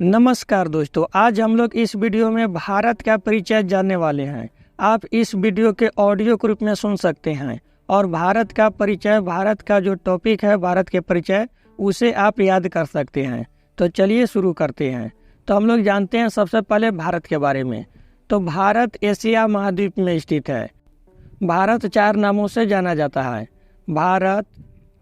नमस्कार दोस्तों, आज हम लोग इस वीडियो में भारत का परिचय जानने वाले हैं। आप इस वीडियो के ऑडियो के रूप में सुन सकते हैं और भारत का परिचय, भारत का जो टॉपिक है भारत के परिचय, उसे आप याद कर सकते हैं। तो चलिए शुरू करते हैं। तो हम लोग जानते हैं सबसे पहले भारत के बारे में। तो भारत एशिया महाद्वीप में स्थित है। भारत 4 नामों से जाना जाता है: भारत,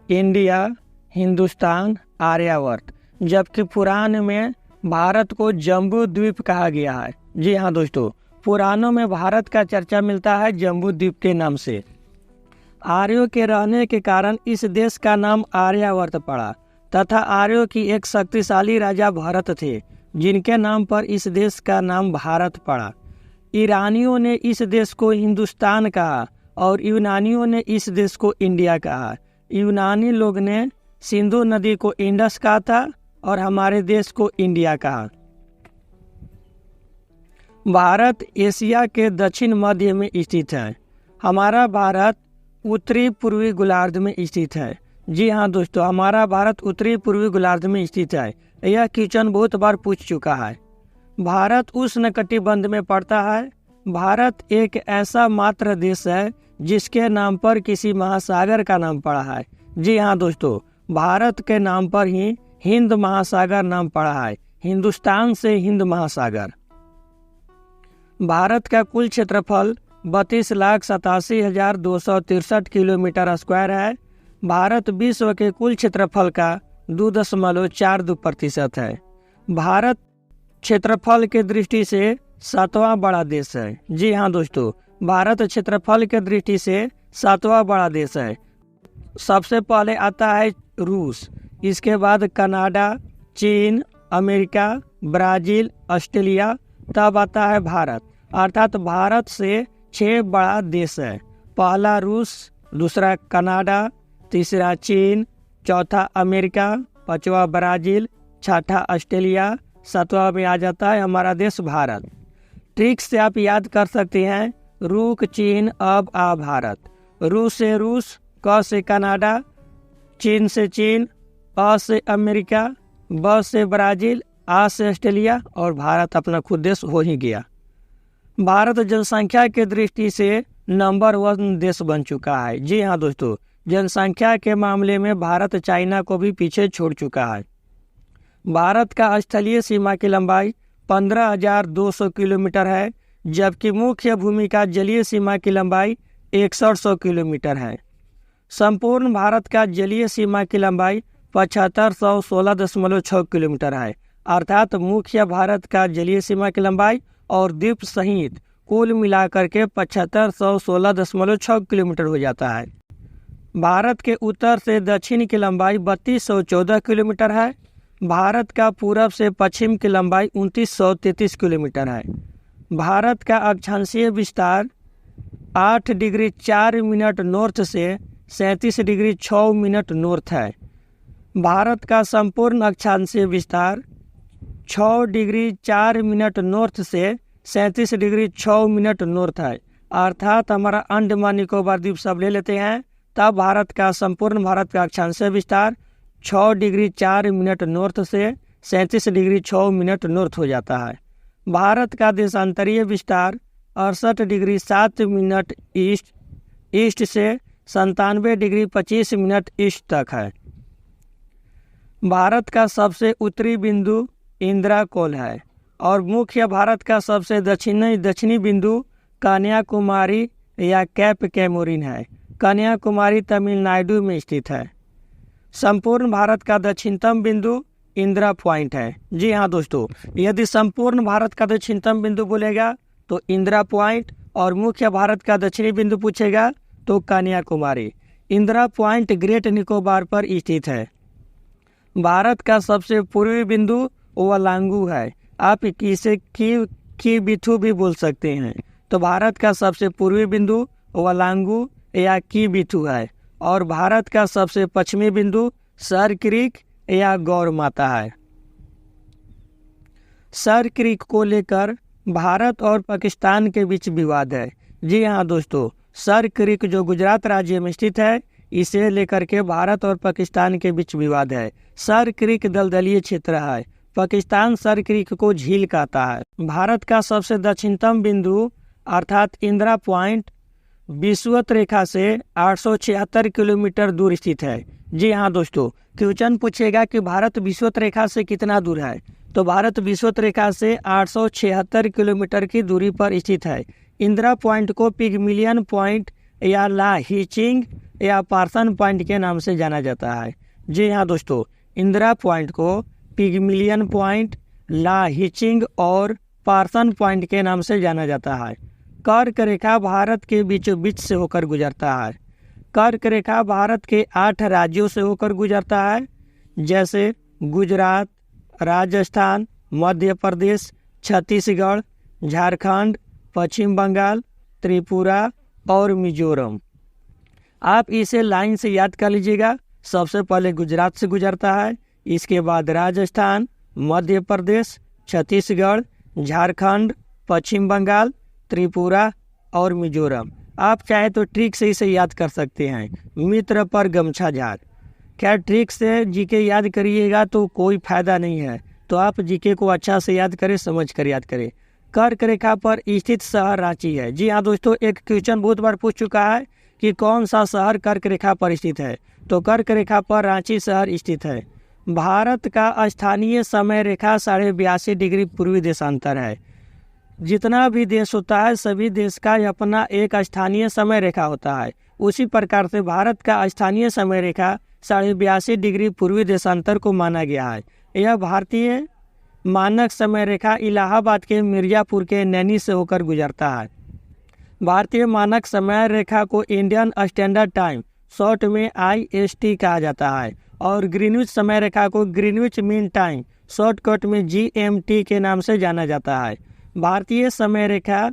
इंडिया, हिंदुस्तान, आर्यावर्त। जबकि पुराण में भारत को जम्बू द्वीप कहा गया है। जी हाँ दोस्तों, पुराणों में भारत का चर्चा मिलता है जम्बू द्वीप के नाम से। आर्यों के रहने के कारण इस देश का नाम आर्यावर्त पड़ा तथा आर्यों की एक शक्तिशाली राजा भरत थे, जिनके नाम पर इस देश का नाम भारत पड़ा। ईरानियों ने इस देश को हिंदुस्तान कहा और यूनानियों ने इस देश को इंडिया कहा। यूनानी लोग ने सिंधु नदी को इंडस कहा था और हमारे देश को इंडिया कहा। भारत एशिया के दक्षिण मध्य में स्थित है। हमारा भारत उत्तरी पूर्वी गोलार्ध में स्थित है। जी हाँ दोस्तों, हमारा भारत उत्तरी पूर्वी गोलार्ध में स्थित है। यह क्वेश्चन बहुत बार पूछ चुका है। भारत उष्णकटिबंध में पड़ता है। भारत एक ऐसा मात्र देश है जिसके नाम पर किसी महासागर का नाम पड़ा है। जी हाँ दोस्तों, भारत के नाम पर ही हिंद महासागर नाम पड़ा है। हिंदुस्तान से हिंद महासागर। भारत का कुल क्षेत्रफल 32,87,263 किलोमीटर स्क्वायर है। भारत विश्व के कुल क्षेत्रफल का 2.42% है। भारत क्षेत्रफल के दृष्टि से 7वां बड़ा देश है। जी हाँ दोस्तों, भारत क्षेत्रफल के दृष्टि से 7वां बड़ा देश है। सबसे पहले आता है रूस, इसके बाद कनाडा, चीन, अमेरिका, ब्राजील, ऑस्ट्रेलिया, तब आता है भारत। अर्थात भारत से 6 बड़ा देश है। पहला रूस, दूसरा कनाडा, तीसरा चीन, चौथा अमेरिका, 5वां ब्राजील, 6ठा ऑस्ट्रेलिया, 7वां में आ जाता है हमारा देश भारत। ट्रिक से आप याद कर सकते हैं: रुक, चीन, अब आ भारत। रूस से रूस, क से कनाडा, चीन से चीन, अ से अमेरिका, ब से ब्राजील, आ से ऑस्ट्रेलिया और भारत अपना खुद देश हो ही गया। भारत जनसंख्या के दृष्टि से नंबर 1 देश बन चुका है। जी हाँ दोस्तों, जनसंख्या के मामले में भारत चाइना को भी पीछे छोड़ चुका है। भारत का स्थलीय सीमा की लंबाई 15,200 किलोमीटर है, जबकि मुख्य भूमि का जलीय सीमा की लंबाई 6100 किलोमीटर है। संपूर्ण भारत का जलीय सीमा की लंबाई 7516.6 किलोमीटर है। अर्थात मुख्य भारत का जलीय सीमा की लंबाई और द्वीप सहित कुल मिलाकर के 7516.6 किलोमीटर हो जाता है। भारत के उत्तर से दक्षिण की लंबाई 3214 किलोमीटर है। भारत का पूरब से पश्चिम की लंबाई 2933 किलोमीटर है। भारत का अक्षांशीय विस्तार 8 डिग्री 4 मिनट नॉर्थ से 37 डिग्री 6 मिनट नॉर्थ है। भारत का संपूर्ण अक्षांशीय विस्तार 6 डिग्री 4 मिनट नॉर्थ से 37 डिग्री 6 मिनट नॉर्थ है। अर्थात हमारा अंडमान निकोबार द्वीप सब ले लेते हैं, तब भारत का संपूर्ण भारत का अक्षांशीय विस्तार 6 डिग्री 4 मिनट नॉर्थ से 37 डिग्री 6 मिनट नॉर्थ हो जाता है। भारत का देशांतरीय विस्तार 68 डिग्री 7 मिनट ईस्ट से 97 डिग्री 25 मिनट ईस्ट तक है। भारत का सबसे उत्तरी बिंदु इंदिरा कोल है और मुख्य भारत का सबसे दक्षिणी बिंदु कन्याकुमारी या कैप कैमोरिन है। कन्याकुमारी तमिलनाडु में स्थित है। संपूर्ण भारत का दक्षिणतम बिंदु इंदिरा पॉइंट है। जी हाँ दोस्तों, यदि संपूर्ण भारत का दक्षिणतम बिंदु बोलेगा तो इंदिरा पॉइंट और मुख्य भारत का दक्षिणी बिंदु पूछेगा तो कन्याकुमारी। इंदिरा पॉइंट ग्रेट निकोबार पर स्थित है। भारत का सबसे पूर्वी बिंदु वलांगू है। आप इसे की बिथू भी बोल सकते हैं। तो भारत का सबसे पूर्वी बिंदु वलांगू या की बिथू है और भारत का सबसे पश्चिमी बिंदु सर क्रीक या गौर माता है। सर क्रीक को लेकर भारत और पाकिस्तान के बीच विवाद है। जी हाँ दोस्तों, सर क्रीक जो गुजरात राज्य में स्थित है, इसे लेकर के भारत और पाकिस्तान के बीच विवाद है। सर क्रीक दलदलीय क्षेत्र है। पाकिस्तान सर क्रीक को झील कहता है। भारत का सबसे दक्षिणतम बिंदु अर्थात इंदिरा पॉइंट विषुवत रेखा से 876 किलोमीटर दूर स्थित है। जी हाँ दोस्तों, क्वेश्चन पूछेगा कि भारत विषुवत रेखा से कितना दूर है, तो भारत विषुवत रेखा से 876 किलोमीटर की दूरी पर स्थित है। इंदिरा पॉइंट को पिगमिलियन पॉइंट या ला हीचिंग या पार्सन पॉइंट के नाम से जाना जाता है। जी हाँ दोस्तों, इंदिरा पॉइंट को पिगमिलियन पॉइंट, ला हीचिंग और पार्सन पॉइंट के नाम से जाना जाता है। कर्क रेखा भारत के बीचों बीच से होकर गुजरता है। कर्क रेखा भारत के 8 राज्यों से होकर गुजरता है, जैसे गुजरात, राजस्थान, मध्य प्रदेश, छत्तीसगढ़, झारखंड, पश्चिम बंगाल, त्रिपुरा और मिजोरम। आप इसे लाइन से याद कर लीजिएगा। सबसे पहले गुजरात से गुजरता है, इसके बाद राजस्थान, मध्य प्रदेश, छत्तीसगढ़, झारखंड, पश्चिम बंगाल, त्रिपुरा और मिजोरम। आप चाहे तो ट्रिक से इसे याद कर सकते हैं। मित्र पर गमछा झाड़। क्या ट्रिक से जीके याद करिएगा तो कोई फायदा नहीं है, तो आप जीके को अच्छा से याद करें, समझ कर याद करें। कर्क रेखा पर स्थित शहर रांची है। जी हाँ दोस्तों, एक क्वेश्चन बहुत बार पूछ चुका है कि कौन सा शहर कर्क रेखा पर स्थित है, तो कर्क रेखा पर रांची शहर स्थित है। भारत का स्थानीय समय रेखा 82.5 डिग्री पूर्वी देशांतर है। जितना भी देश होता है सभी देश का अपना एक स्थानीय समय रेखा होता है। उसी प्रकार से भारत का स्थानीय समय रेखा 82.5 डिग्री पूर्वी देशांतर को माना गया है। यह भारतीय मानक समय रेखा इलाहाबाद के मिर्जापुर के नैनी से होकर गुजरता है। भारतीय मानक समय रेखा को इंडियन स्टैंडर्ड टाइम शॉर्ट में IST कहा जाता है और ग्रीनविच समय रेखा को ग्रीनविच मीन टाइम शॉर्टकट में GMT के नाम से जाना जाता है। भारतीय समय रेखा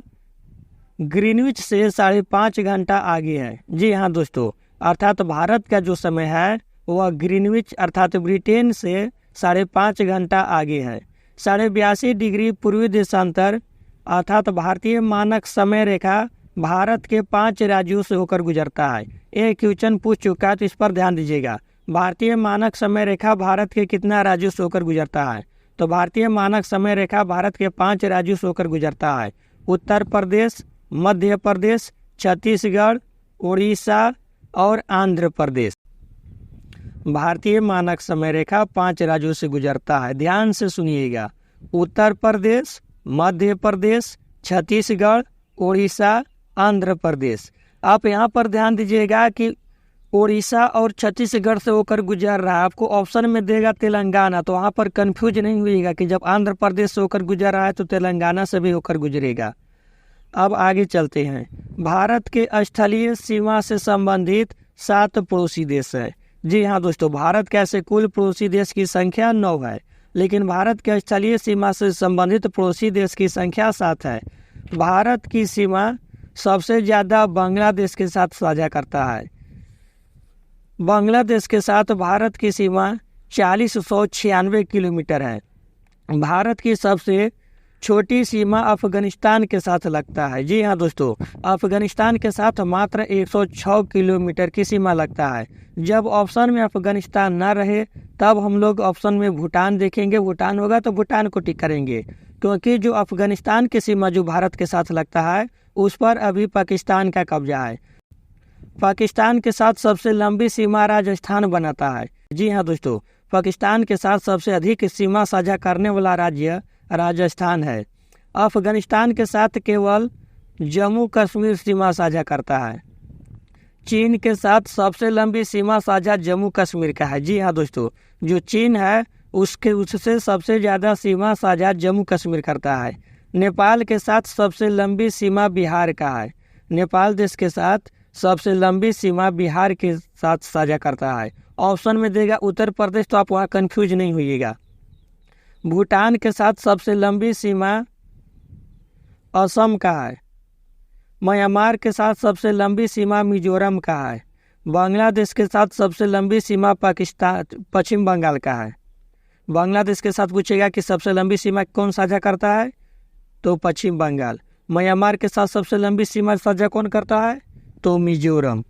ग्रीनविच से 5.5 घंटा आगे है। जी हाँ दोस्तों, अर्थात भारत का जो समय है वह ग्रीनविच अर्थात ब्रिटेन से 5.5 घंटा आगे है। 82.5 डिग्री पूर्वी देशांतर अर्थात भारतीय मानक समय रेखा भारत के 5 राज्यों से होकर गुजरता है। एक क्वेश्चन पूछ चुका है तो इस पर ध्यान दीजिएगा। भारतीय मानक समय रेखा भारत के कितना राज्यों से होकर गुजरता है, तो भारतीय मानक समय रेखा भारत के 5 राज्यों से होकर गुजरता है। उत्तर प्रदेश, मध्य प्रदेश, छत्तीसगढ़, उड़ीसा और आंध्र प्रदेश। भारतीय मानक समय रेखा 5 राज्यों से गुजरता है। ध्यान से सुनिएगा, उत्तर प्रदेश, मध्य प्रदेश, छत्तीसगढ़, उड़ीसा, आंध्र प्रदेश। आप यहाँ पर ध्यान दीजिएगा कि उड़ीसा और छत्तीसगढ़ से होकर गुजर रहा है। आपको ऑप्शन में देगा तेलंगाना, तो वहाँ पर कंफ्यूज नहीं होइएगा कि जब आंध्र प्रदेश से होकर गुजर रहा है तो तेलंगाना से भी होकर गुजरेगा। अब आगे चलते हैं। भारत के स्थलीय सीमा से संबंधित 7 पड़ोसी देश है। जी हाँ दोस्तों, भारत के ऐसे कुल पड़ोसी देश की संख्या 9 है, लेकिन भारत के स्थलीय सीमा से संबंधित पड़ोसी देश की संख्या 7 है। भारत की सीमा सबसे ज़्यादा बांग्लादेश के साथ साझा करता है। बांग्लादेश के साथ भारत की सीमा 4096 किलोमीटर है। भारत की सबसे छोटी सीमा अफगानिस्तान के साथ लगता है। जी हाँ दोस्तों, अफगानिस्तान के साथ मात्र 106 किलोमीटर की सीमा लगता है। जब ऑप्शन में अफगानिस्तान ना रहे तब हम लोग ऑप्शन में भूटान देखेंगे। भूटान होगा तो भूटान को टिक करेंगे, क्योंकि जो अफगानिस्तान की सीमा जो भारत के साथ लगता है उस पर अभी पाकिस्तान का कब्जा है। पाकिस्तान के साथ सबसे लंबी सीमा राजस्थान बनाता है। जी हाँ दोस्तों, पाकिस्तान के साथ सबसे अधिक सीमा साझा करने वाला राज्य राजस्थान है। अफगानिस्तान के साथ केवल जम्मू कश्मीर सीमा साझा करता है। चीन के साथ सबसे लंबी सीमा साझा जम्मू कश्मीर का है। जी हाँ दोस्तों, जो चीन है उससे सबसे ज़्यादा सीमा साझा जम्मू कश्मीर करता है। नेपाल के साथ सबसे लंबी सीमा बिहार का है। नेपाल देश के साथ सबसे लंबी सीमा बिहार के साथ साझा करता है। ऑप्शन में देगा उत्तर प्रदेश, तो आप वहाँ कंफ्यूज नहीं होइएगा। भूटान के साथ सबसे लंबी सीमा असम का है। म्यांमार के साथ सबसे लंबी सीमा मिजोरम का है। बांग्लादेश के साथ सबसे लंबी सीमा पश्चिम बंगाल का है। बांग्लादेश के साथ पूछेगा कि सबसे लंबी सीमा कौन साझा करता है, तो पश्चिम बंगाल। म्यांमार के साथ सबसे लंबी सीमा साझा कौन करता है, तो मिजोरम।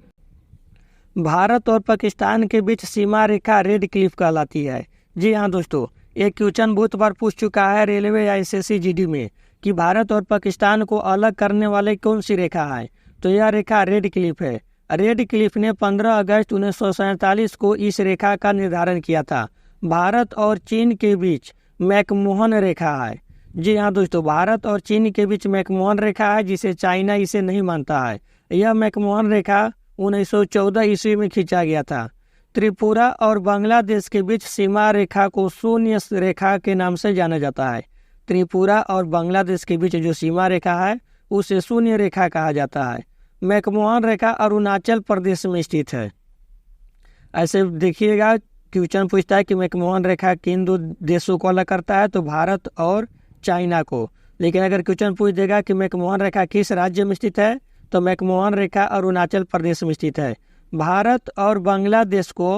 भारत और पाकिस्तान के बीच सीमा रेखा रेड क्लिफ कहलाती है। जी हाँ दोस्तों, एक क्वेश्चन बहुत बार पूछ चुका है रेलवे या एसएससी जीडी में कि भारत और पाकिस्तान को अलग करने वाले कौन सी रेखा है। तो यह रेखा रेड क्लिफ है। रेड क्लिफ ने 15 अगस्त 1947 को इस रेखा का निर्धारण किया था। भारत और चीन के बीच मैकमोहन रेखा है। जी हाँ दोस्तों, भारत और चीन के बीच मैकमोहन रेखा है, जिसे चाइना इसे नहीं मानता है। यह मैकमोहन रेखा 1914 ईस्वी में खींचा गया था। त्रिपुरा और बांग्लादेश के बीच सीमा रेखा को शून्य रेखा के नाम से जाना जाता है। त्रिपुरा और बांग्लादेश के बीच जो सीमा रेखा है उसे शून्य रेखा कहा जाता है। मैकमोहन रेखा अरुणाचल प्रदेश में स्थित है। ऐसे देखिएगा, क्वेश्चन पूछता है कि मैकमोहन रेखा किन दो देशों को अलग करता है, तो भारत और चाइना को। लेकिन अगर क्वेश्चन पूछ देगा कि मैकमोहन रेखा किस राज्य में स्थित है, तो मैकमोहन रेखा अरुणाचल प्रदेश में स्थित है। भारत और बांग्लादेश को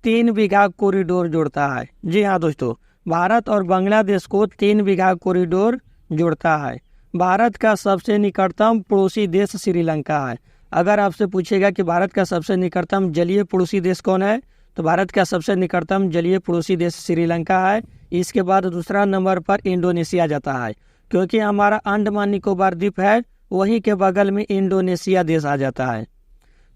3 बीघा कॉरिडोर जोड़ता है। जी हाँ दोस्तों, भारत और बांग्लादेश को 3 बीघा कॉरिडोर जोड़ता है। भारत का सबसे निकटतम पड़ोसी देश श्रीलंका है। अगर आपसे पूछेगा कि भारत का सबसे निकटतम जलीय पड़ोसी देश कौन है, तो भारत का सबसे निकटतम जलीय पड़ोसी देश श्रीलंका है। इसके बाद दूसरा नंबर पर इंडोनेशिया जाता है, क्योंकि हमारा अंडमान निकोबार द्वीप है, वहीं के बगल में इंडोनेशिया देश आ जाता है।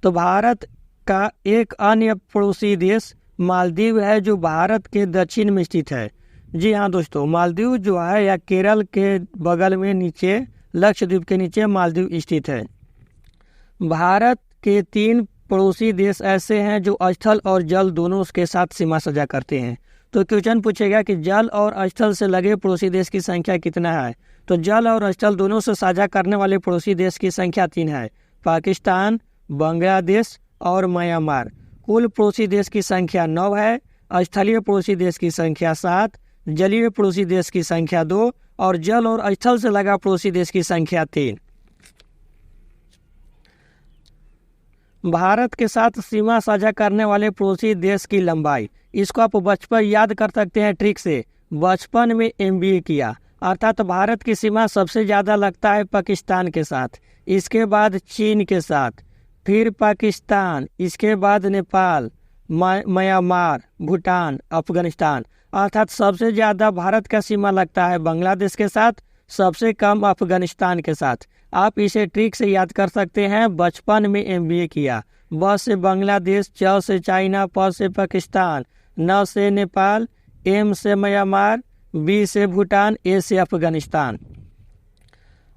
तो भारत का एक अन्य पड़ोसी देश मालदीव है, जो भारत के दक्षिण में स्थित है। जी हाँ दोस्तों, मालदीव जो है या केरल के बगल में नीचे लक्षद्वीप के नीचे मालदीव स्थित है। भारत के 3 पड़ोसी देश ऐसे हैं जो स्थल और जल दोनों के साथ सीमा साझा करते हैं। तो क्वेश्चन पूछेगा कि जल और स्थल से लगे पड़ोसी देश की संख्या कितना है। तो जल और स्थल दोनों से साझा करने वाले पड़ोसी देश की संख्या 3 है, पाकिस्तान, बांग्लादेश और म्यांमार। कुल पड़ोसी देश की संख्या 9 है। स्थलीय पड़ोसी देश की संख्या 7, जलीय पड़ोसी देश की संख्या 2 और जल और स्थल से लगा पड़ोसी देश की संख्या 3। भारत के साथ सीमा साझा करने वाले पड़ोसी देश की लंबाई, इसको आप बचपन याद कर सकते हैं ट्रिक से। बचपन में MBA किया, अर्थात भारत की सीमा सबसे ज़्यादा लगता है पाकिस्तान के साथ, इसके बाद चीन के साथ, फिर पाकिस्तान, इसके बाद नेपाल, म्यांमार, भूटान, अफगानिस्तान। अर्थात सबसे ज़्यादा भारत का सीमा लगता है बांग्लादेश के साथ, सबसे कम अफगानिस्तान के साथ। आप इसे ट्रिक से याद कर सकते हैं, बचपन में MBA किया। ब से बांग्लादेश, च से चाइना, प से पाकिस्तान, न से नेपाल, M से म्यांमार, B से भूटान, A से अफगानिस्तान।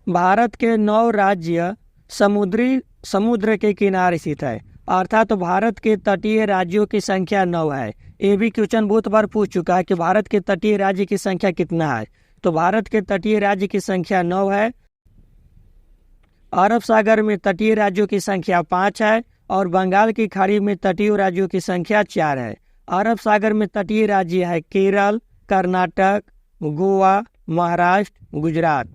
भारत के 9 राज्य समुद्र के किनारे स्थित है, अर्थात भारत के तटीय राज्यों की संख्या 9 है। ये भी क्वेश्चन बहुत बार पूछ चुका है कि भारत के तटीय राज्य की संख्या कितना है। तो भारत के तटीय राज्य की संख्या 9 है। अरब सागर में तटीय राज्यों की संख्या 5 है और बंगाल की खाड़ी में तटीय राज्यों की संख्या 4 है। अरब सागर में तटीय राज्य है केरल, कर्नाटक, गोवा, महाराष्ट्र, गुजरात।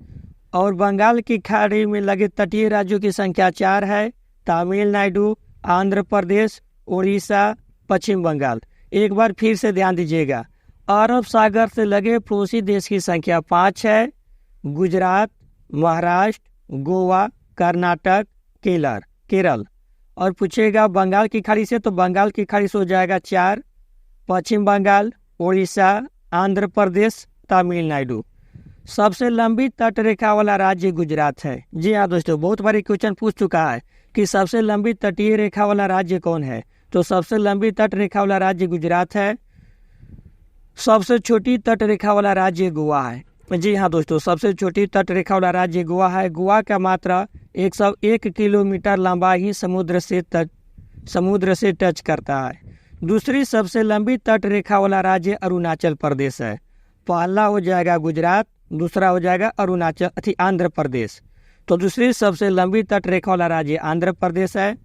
और बंगाल की खाड़ी में लगे तटीय राज्यों की संख्या 4 है, तमिलनाडु, आंध्र प्रदेश, उड़ीसा, पश्चिम बंगाल। एक बार फिर से ध्यान दीजिएगा, अरब सागर से लगे पड़ोसी देश की संख्या 5 है, गुजरात, महाराष्ट्र, गोवा, कर्नाटक, केरल। और पूछेगा बंगाल की खाड़ी से, तो बंगाल की खाड़ी से हो जाएगा 4, पश्चिम बंगाल, उड़ीसा, आंध्र प्रदेश, तमिलनाडु। सबसे लंबी तट रेखा वाला राज्य गुजरात है। जी हाँ दोस्तों, बहुत बार क्वेश्चन पूछ चुका है कि सबसे लंबी तटीय रेखा वाला राज्य कौन है। तो सबसे लंबी तट रेखा वाला राज्य गुजरात है। सबसे छोटी तट रेखा वाला राज्य गोवा है। जी हाँ दोस्तों, सबसे छोटी तट रेखा वाला राज्य गोवा है। गोवा का मात्रा 101 किलोमीटर लंबा ही समुद्र से टच करता है। दूसरी सबसे लंबी तट रेखा वाला राज्य अरुणाचल प्रदेश है। पहला हो जाएगा गुजरात, दूसरा हो जाएगा आंध्र प्रदेश। तो दूसरी सबसे लंबी तट रेखा वाला राज्य आंध्र प्रदेश है।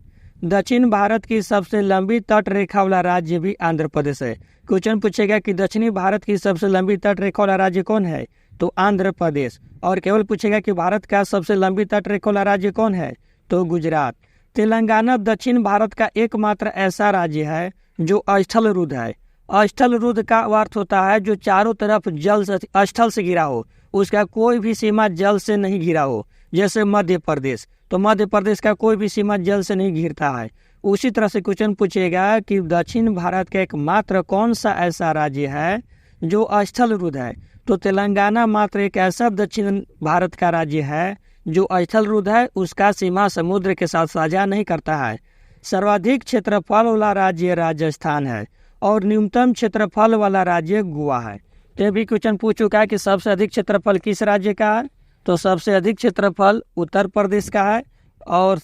दक्षिण भारत की सबसे लंबी तट रेखा वाला राज्य भी आंध्र प्रदेश है। क्वेश्चन पूछेगा कि दक्षिणी भारत की सबसे लंबी तट रेखा वाला राज्य कौन है, तो आंध्र प्रदेश। और केवल पूछेगा कि भारत का सबसे लंबी तट रेखा वाला राज्य कौन है, तो गुजरात। तेलंगाना दक्षिण भारत का एकमात्र ऐसा राज्य है जो अस्थल रुद्ध है। अस्थल रुद्ध का अर्थ होता है जो चारों तरफ जल से स्थल से घिरा हो, उसका कोई भी सीमा जल से नहीं घिरा हो। जैसे मध्य प्रदेश, तो मध्य प्रदेश का कोई भी सीमा जल से नहीं घिरता है। उसी तरह से क्वेश्चन पूछेगा कि दक्षिण भारत का एकमात्र कौन सा ऐसा राज्य है जो स्थल रुद्ध है। तो तेलंगाना मात्र एक ऐसा दक्षिण भारत का राज्य है जो स्थल रुद्ध है, उसका सीमा समुद्र के साथ साझा नहीं करता है। सर्वाधिक क्षेत्रफल वाला राज्य राजस्थान है और न्यूनतम क्षेत्रफल वाला राज्य गोवा है। तो भी क्वेश्चन पूछ चुका है कि सबसे अधिक क्षेत्रफल किस राज्य का है। तो सबसे अधिक क्षेत्रफल उत्तर प्रदेश का है और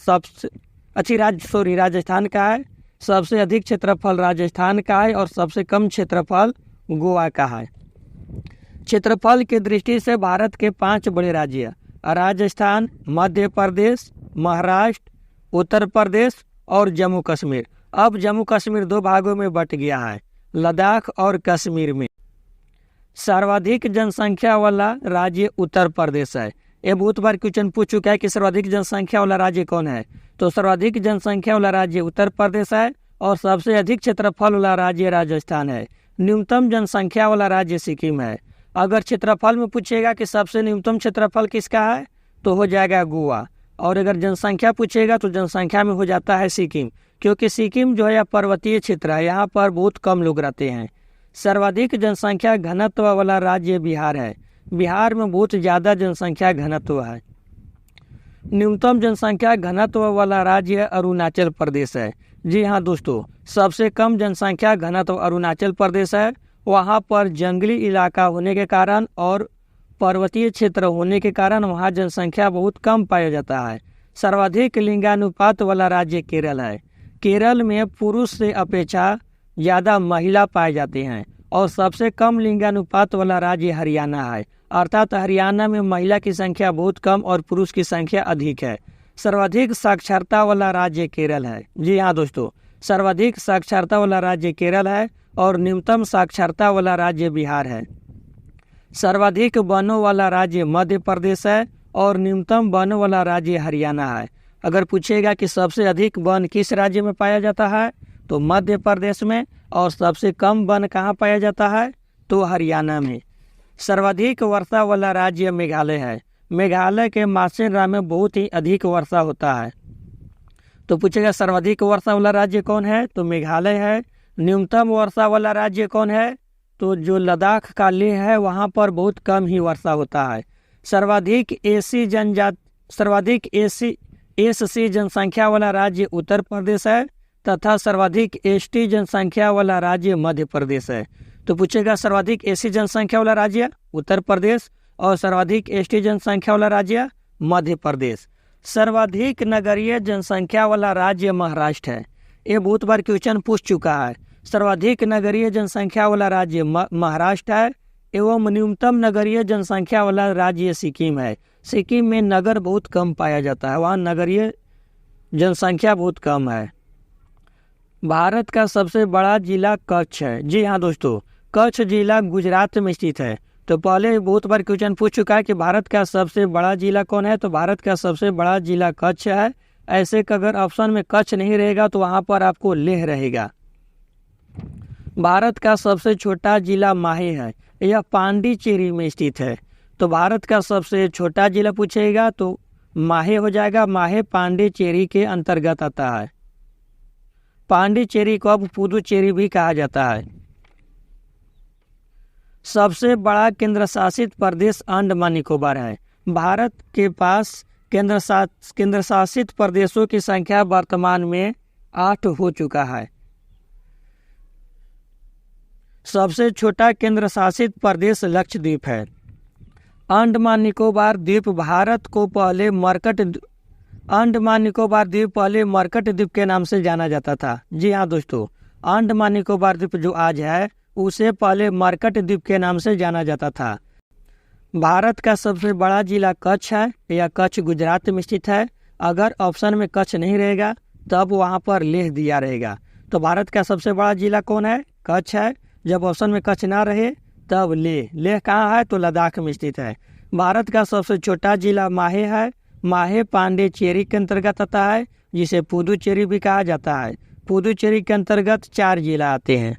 राजस्थान का है। सबसे अधिक क्षेत्रफल राजस्थान का है और सबसे कम क्षेत्रफल गोवा का है। क्षेत्रफल की दृष्टि से भारत के 5 बड़े राज्य राजस्थान, मध्य प्रदेश, महाराष्ट्र, उत्तर प्रदेश और जम्मू कश्मीर। अब जम्मू कश्मीर 2 भागों में बट गया है, लद्दाख और कश्मीर में। सर्वाधिक जनसंख्या वाला राज्य उत्तर प्रदेश है। ये बहुत बार क्वेश्चन पूछ चुका है कि सर्वाधिक जनसंख्या वाला राज्य कौन है। तो सर्वाधिक जनसंख्या वाला राज्य उत्तर प्रदेश है और सबसे अधिक क्षेत्रफल वाला राज्य राजस्थान है। न्यूनतम जनसंख्या वाला राज्य सिक्किम है। अगर क्षेत्रफल में पूछेगा कि सबसे न्यूनतम क्षेत्रफल किसका है तो हो जाएगा गोवा, और अगर जनसंख्या पूछेगा तो जनसंख्या में हो जाता है सिक्किम, क्योंकि सिक्किम जो है पर्वतीय क्षेत्र है, यहाँ पर बहुत कम लोग रहते हैं। सर्वाधिक जनसंख्या घनत्व वाला राज्य बिहार है। बिहार में बहुत ज़्यादा जनसंख्या घनत्व है। न्यूनतम जनसंख्या घनत्व वाला राज्य अरुणाचल प्रदेश है। जी हाँ दोस्तों, सबसे कम जनसंख्या घनत्व अरुणाचल प्रदेश है। वहाँ पर जंगली इलाका होने के कारण और पर्वतीय क्षेत्र होने के कारण वहाँ जनसंख्या बहुत कम पाया जाता है। सर्वाधिक लिंगानुपात वाला राज्य केरल है। केरल में पुरुष से अपेक्षा ज़्यादा महिला पाए जाते हैं और सबसे कम लिंगानुपात वाला राज्य हरियाणा है, अर्थात हरियाणा में महिला की संख्या बहुत कम और पुरुष की संख्या अधिक है। सर्वाधिक साक्षरता वाला राज्य केरल है। जी हाँ दोस्तों, सर्वाधिक साक्षरता वाला राज्य केरल है और न्यूनतम साक्षरता वाला राज्य बिहार है। सर्वाधिक वनों वाला राज्य मध्य प्रदेश है और न्यूनतम वनों वाला राज्य हरियाणा है। अगर पूछेगा कि सबसे अधिक वन किस राज्य में पाया जाता है तो मध्य प्रदेश में, और सबसे कम वन कहाँ पाया जाता है तो हरियाणा में। सर्वाधिक वर्षा वाला राज्य मेघालय है। मेघालय के मार्सेरा में बहुत ही अधिक वर्षा होता है। तो पूछेगा सर्वाधिक वर्षा वाला राज्य कौन है तो मेघालय है। न्यूनतम वर्षा वाला राज्य कौन है तो जो लद्दाख का लेह है वहाँ पर बहुत कम ही वर्षा होता है। सर्वाधिक एससी जनसंख्या वाला राज्य उत्तर प्रदेश है तथा सर्वाधिक एसटी जनसंख्या वाला राज्य मध्य प्रदेश है। तो पूछेगा सर्वाधिक एससी जनसंख्या वाला राज्य उत्तर प्रदेश और सर्वाधिक एसटी जनसंख्या वाला राज्य मध्य प्रदेश। सर्वाधिक नगरीय जनसंख्या वाला राज्य महाराष्ट्र है। ये बहुत बार क्वेश्चन पूछ चुका है। सर्वाधिक नगरीय जनसंख्या वाला राज्य महाराष्ट्र है एवं न्यूनतम नगरीय जनसंख्या वाला राज्य सिक्किम है। सिक्किम में नगर बहुत कम पाया जाता है, वहाँ नगरीय जनसंख्या बहुत कम है। भारत का सबसे बड़ा जिला कच्छ है। जी हाँ दोस्तों, कच्छ जिला गुजरात में स्थित है। तो पहले बहुत बार क्वेश्चन पूछ चुका है कि भारत का सबसे बड़ा जिला कौन है, तो भारत का सबसे बड़ा जिला कच्छ है। ऐसे कि अगर ऑप्शन में कच्छ नहीं रहेगा तो वहाँ पर आपको लेह रहेगा। भारत का सबसे छोटा जिला माहे है, यह पांडिचेरी में स्थित है। तो भारत का सबसे छोटा जिला पूछेगा तो माहे हो जाएगा। माहे पांडिचेरी के अंतर्गत आता है। पांडिचेरी को अब पुदुचेरी भी कहा जाता है। सबसे बड़ा केंद्र शासित प्रदेश अंडमान निकोबार है। भारत के पास केंद्र शासित प्रदेशों की संख्या वर्तमान में 8 हो चुका है। सबसे छोटा केंद्र शासित प्रदेश लक्षद्वीप है। अंडमान निकोबार द्वीप भारत को पहले मरकट द्वीप के नाम से जाना जाता था। जी हाँ दोस्तों, अंडमान निकोबार द्वीप जो आज है उसे पहले मरकट द्वीप के नाम से जाना जाता था। भारत का सबसे बड़ा जिला कच्छ है। यह कच्छ गुजरात में स्थित है। अगर ऑप्शन में कच्छ नहीं रहेगा तब वहाँ पर लेह दिया रहेगा। तो भारत का सबसे बड़ा जिला कौन है? कच्छ है। जब ऑप्शन में कच्छ ना रहे तब लेह कहाँ है तो लद्दाख में स्थित है। भारत का सबसे छोटा जिला माहे है। माहे पांडिचेरी के अंतर्गत आता है, जिसे पुदुचेरी भी कहा जाता है। पुदुचेरी के अंतर्गत 4 जिला आते हैं।